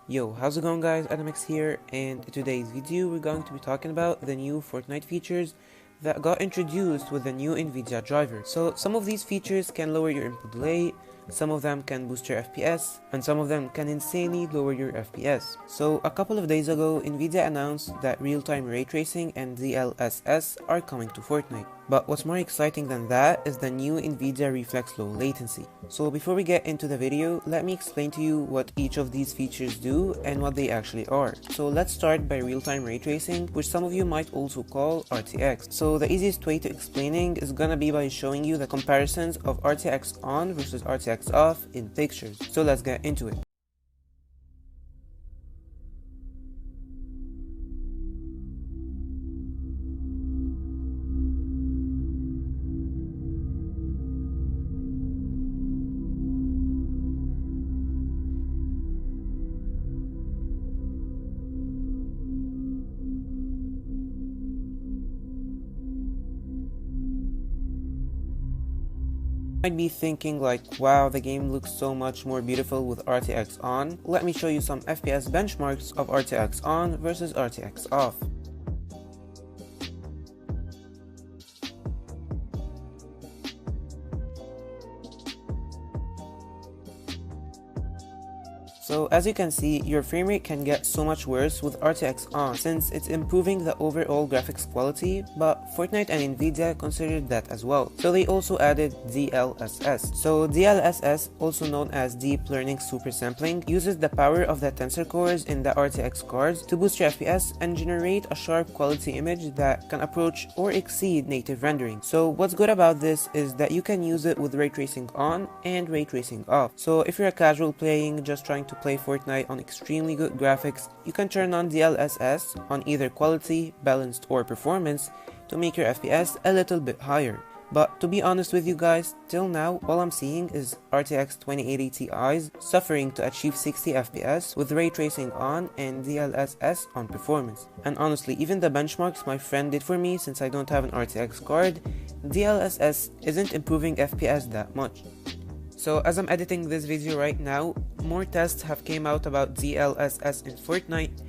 Yo, how's it going guys? AdamX here, and in today's video we're going to be talking about the new Fortnite features that got introduced with the new NVIDIA driver. So some of these features can lower your input delay, some of them can boost your FPS, and some of them can insanely lower your FPS. So a couple of days ago, NVIDIA announced that real-time ray tracing and DLSS are coming to Fortnite. But what's more exciting than that is the new NVIDIA Reflex Low Latency. So before we get into the video, let me explain to you what each of these features do and what they actually are. So let's start by real-time ray tracing, which some of you might also call RTX. So the easiest way to explaining is gonna be by showing you the comparisons of RTX on versus RTX off in pictures. So let's get into it. Might be thinking like, wow, the game looks so much more beautiful with RTX on. Let me show you some FPS benchmarks of RTX on versus RTX off. So as you can see, your frame rate can get so much worse with RTX on since it's improving the overall graphics quality, but Fortnite and NVIDIA considered that as well. So they also added DLSS. So DLSS, also known as Deep Learning Super Sampling, uses the power of the tensor cores in the RTX cards to boost your FPS and generate a sharp quality image that can approach or exceed native rendering. So what's good about this is that you can use it with ray tracing on and ray tracing off. So if you're a casual playing, just trying to play Fortnite on extremely good graphics, you can turn on DLSS on either quality, balanced, or performance to make your FPS a little bit higher. But to be honest with you guys, till now all I'm seeing is RTX 2080 Ti's suffering to achieve 60 FPS with ray tracing on and DLSS on performance. And honestly, even the benchmarks my friend did for me, since I don't have an RTX card, DLSS isn't improving FPS that much. So as I'm editing this video right now, more tests have came out about DLSS in Fortnite,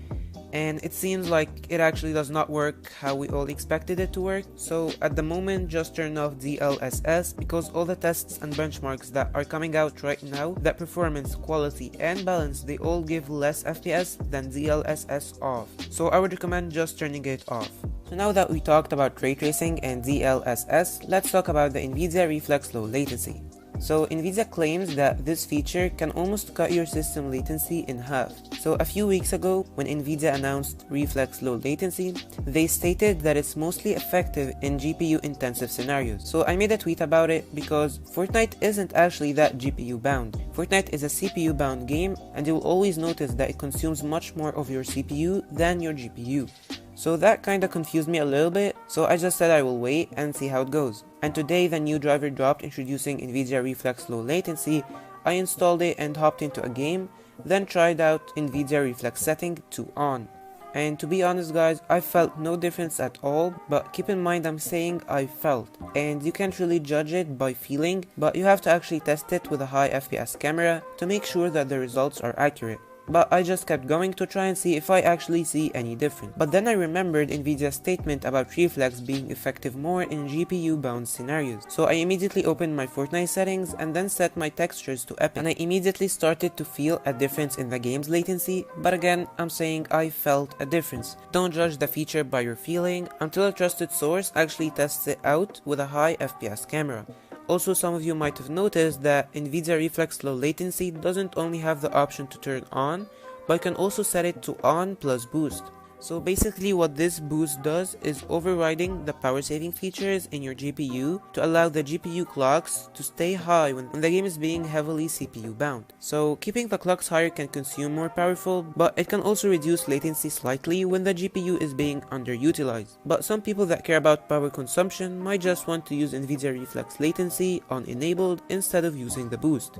and it seems like it actually does not work how we all expected it to work. So at the moment, just turn off DLSS because all the tests and benchmarks that are coming out right now, that performance, quality, and balance, they all give less FPS than DLSS off. So I would recommend just turning it off. So now that we talked about ray tracing and DLSS, let's talk about the NVIDIA Reflex Low Latency. So NVIDIA claims that this feature can almost cut your system latency in half. So a few weeks ago, when NVIDIA announced Reflex Low Latency, they stated that it's mostly effective in GPU intensive scenarios. So I made a tweet about it because Fortnite isn't actually that GPU bound. Fortnite is a CPU bound game, and you'll always notice that it consumes much more of your CPU than your GPU. So that kinda confused me a little bit, so I just said I will wait and see how it goes. And today the new driver dropped introducing NVIDIA Reflex Low Latency. I installed it and hopped into a game, then tried out NVIDIA Reflex setting to on. And to be honest guys, I felt no difference at all, but keep in mind I'm saying I felt. And you can't really judge it by feeling, but you have to actually test it with a high FPS camera to make sure that the results are accurate. But I just kept going to try and see if I actually see any difference. But then I remembered NVIDIA's statement about Reflex being effective more in GPU bound scenarios. So I immediately opened my Fortnite settings and then set my textures to epic. And I immediately started to feel a difference in the game's latency, but again, I'm saying I felt a difference. Don't judge the feature by your feeling until a trusted source actually tests it out with a high FPS camera. Also, some of you might have noticed that NVIDIA Reflex Low Latency doesn't only have the option to turn on, but you can also set it to on plus boost. So basically what this boost does is overriding the power saving features in your GPU to allow the GPU clocks to stay high when the game is being heavily CPU bound. So keeping the clocks higher can consume more powerful, but it can also reduce latency slightly when the GPU is being underutilized. But some people that care about power consumption might just want to use NVIDIA Reflex Latency on enabled instead of using the boost.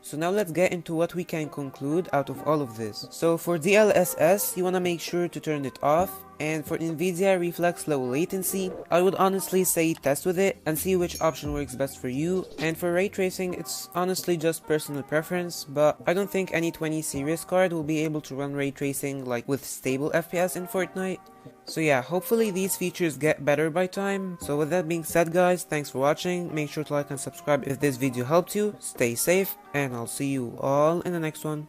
So now let's get into what we can conclude out of all of this. So for DLSS, you want to make sure to turn it off, and for NVIDIA Reflex Low Latency, I would honestly say test with it and see which option works best for you. And for ray tracing, it's honestly just personal preference, but I don't think any 20 series card will be able to run ray tracing like with stable FPS in Fortnite. So yeah, hopefully these features get better by time. So with that being said guys, thanks for watching, make sure to like and subscribe if this video helped you, stay safe, and I'll see you all in the next one.